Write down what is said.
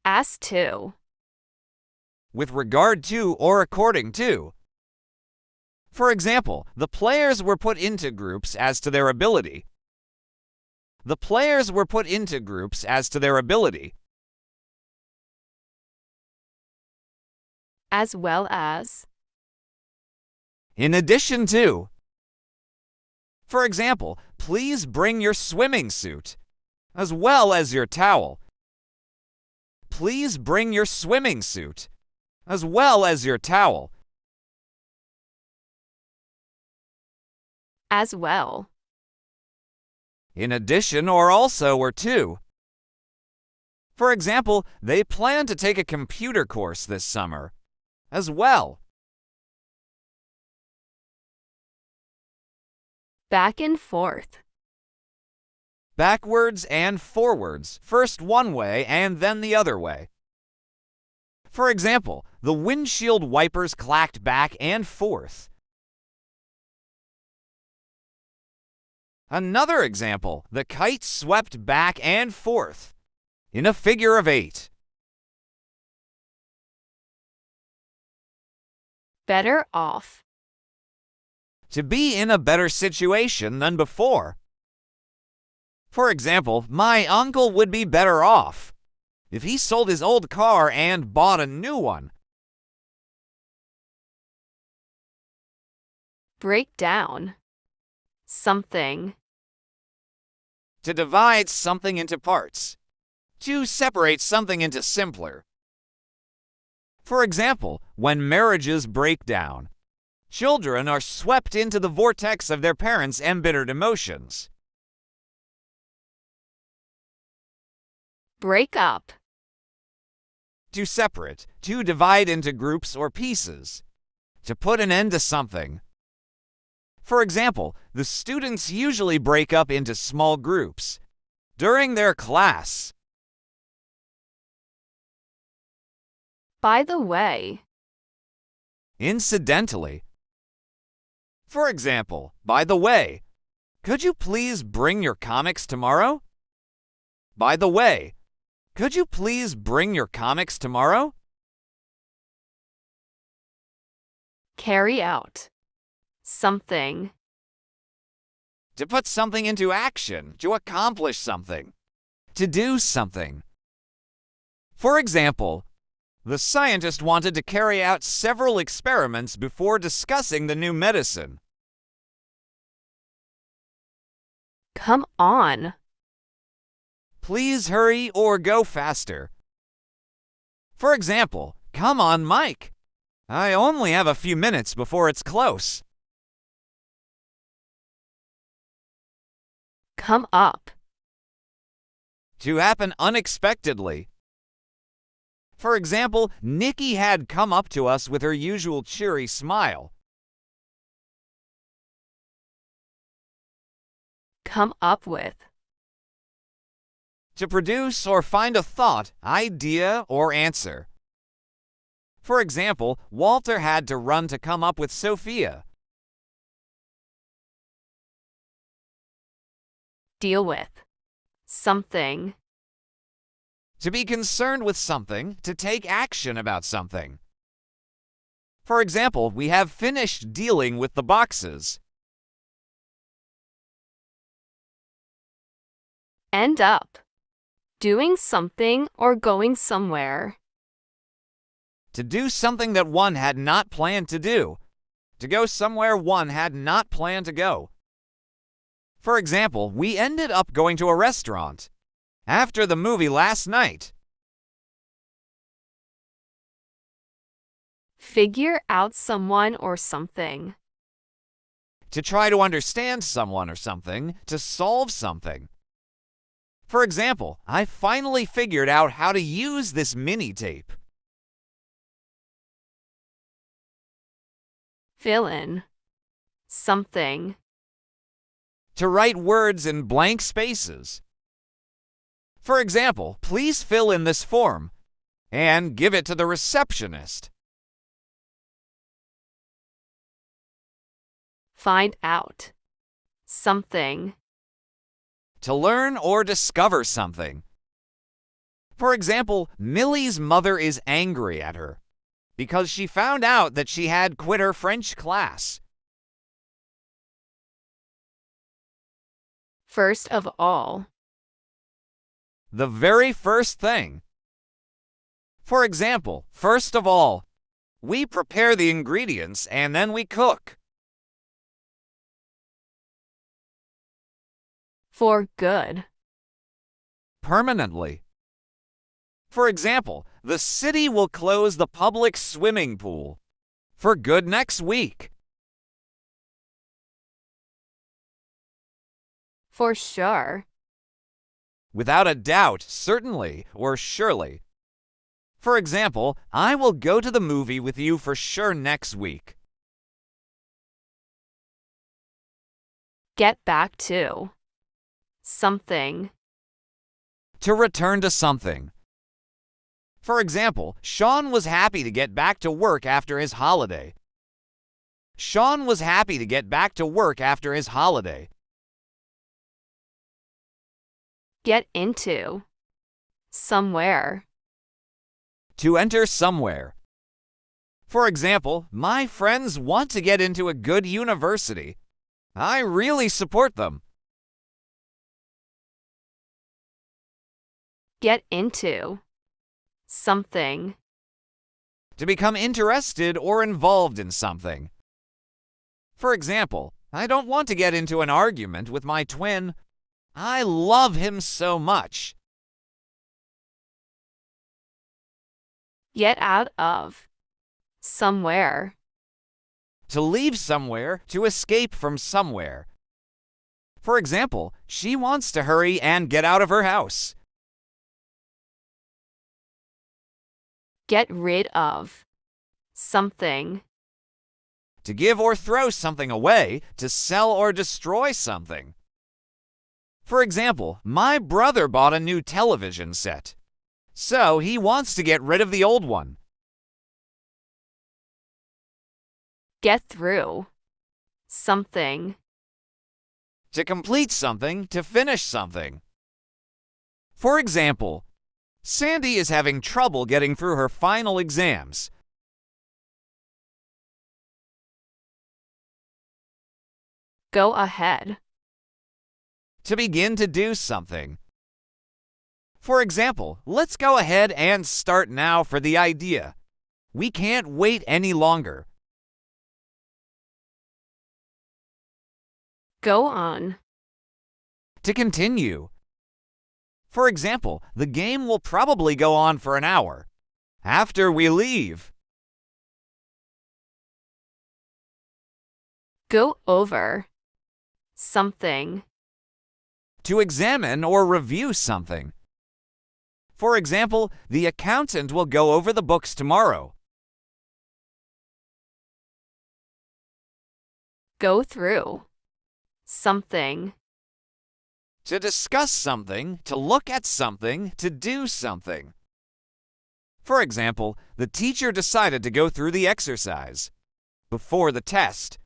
As to. With regard to or according to. For example, the players were put into groups as to their ability. The players were put into groups as to their ability. As well as. In addition to. For example, please bring your swimming suit, as well as your towel. Please bring your swimming suit, as well as your towel. As well. In addition or also or to. For example, they plan to take a computer course this summer, as well. Back and forth. Backwards and forwards, first one way and then the other way. For example, the windshield wipers clacked back and forth. Another example, the kite swept back and forth, in a figure of 8. Better off. To be in a better situation than before. For example, my uncle would be better off if he sold his old car and bought a new one. Break down. Something. To divide something into parts. To separate something into simpler. For example, when marriages break down, children are swept into the vortex of their parents' embittered emotions. Break up. To separate, to divide into groups or pieces. To put an end to something. For example, the students usually break up into small groups during their class. By the way. Incidentally. For example, by the way, could you please bring your comics tomorrow? By the way, could you please bring your comics tomorrow? Carry out. Something. To put something into action, to accomplish something, to do something. For example, the scientist wanted to carry out several experiments before discussing the new medicine. Come on. Please hurry or go faster. For example, come on, Mike. I only have a few minutes before it's close. Come up. To happen unexpectedly. For example, Nikki had come up to us with her usual cheery smile. Come up with. To produce or find a thought, idea, or answer. For example, Walter had to run to come up with Sophia. Deal with. Something. To be concerned with something, to take action about something. For example, we have finished dealing with the boxes. End up. Doing something or going somewhere. To do something that one had not planned to do. To go somewhere one had not planned to go. For example, we ended up going to a restaurant after the movie last night. Figure out someone or something. To try to understand someone or something, to solve something. For example, I finally figured out how to use this mini tape. Fill in. Something. To write words in blank spaces. For example, please fill in this form and give it to the receptionist. Find out. Something. To learn or discover something. For example, Millie's mother is angry at her because she found out that she had quit her French class. First of all. The very first thing. For example, first of all, we prepare the ingredients and then we cook. For good. Permanently. For example, the city will close the public swimming pool for good next week. For sure. Without a doubt, certainly, or surely. For example, I will go to the movie with you for sure next week. Get back to. Something. To return to something. For example, Sean was happy to get back to work after his holiday. Sean was happy to get back to work after his holiday. Get into. Somewhere. To enter somewhere. For example, my friends want to get into a good university. I really support them. Get into. Something. To become interested or involved in something. For example, I don't want to get into an argument with my twin. I love him so much. Get out of. Somewhere. To leave somewhere, to escape from somewhere. For example, she wants to hurry and get out of her house. Get rid of. Something. To give or throw something away, to sell or destroy something. For example, my brother bought a new television set, so he wants to get rid of the old one. Get through. Something. To complete something, to finish something. For example, Sandy is having trouble getting through her final exams. Go ahead. To begin to do something. For example, let's go ahead and start now for the idea. We can't wait any longer. Go on. To continue. For example, the game will probably go on for an hour after we leave. Go over. Something. To examine or review something. For example, the accountant will go over the books tomorrow. Go through. Something. To discuss something, to look at something, to do something. For example, the teacher decided to go through the exercise before the test.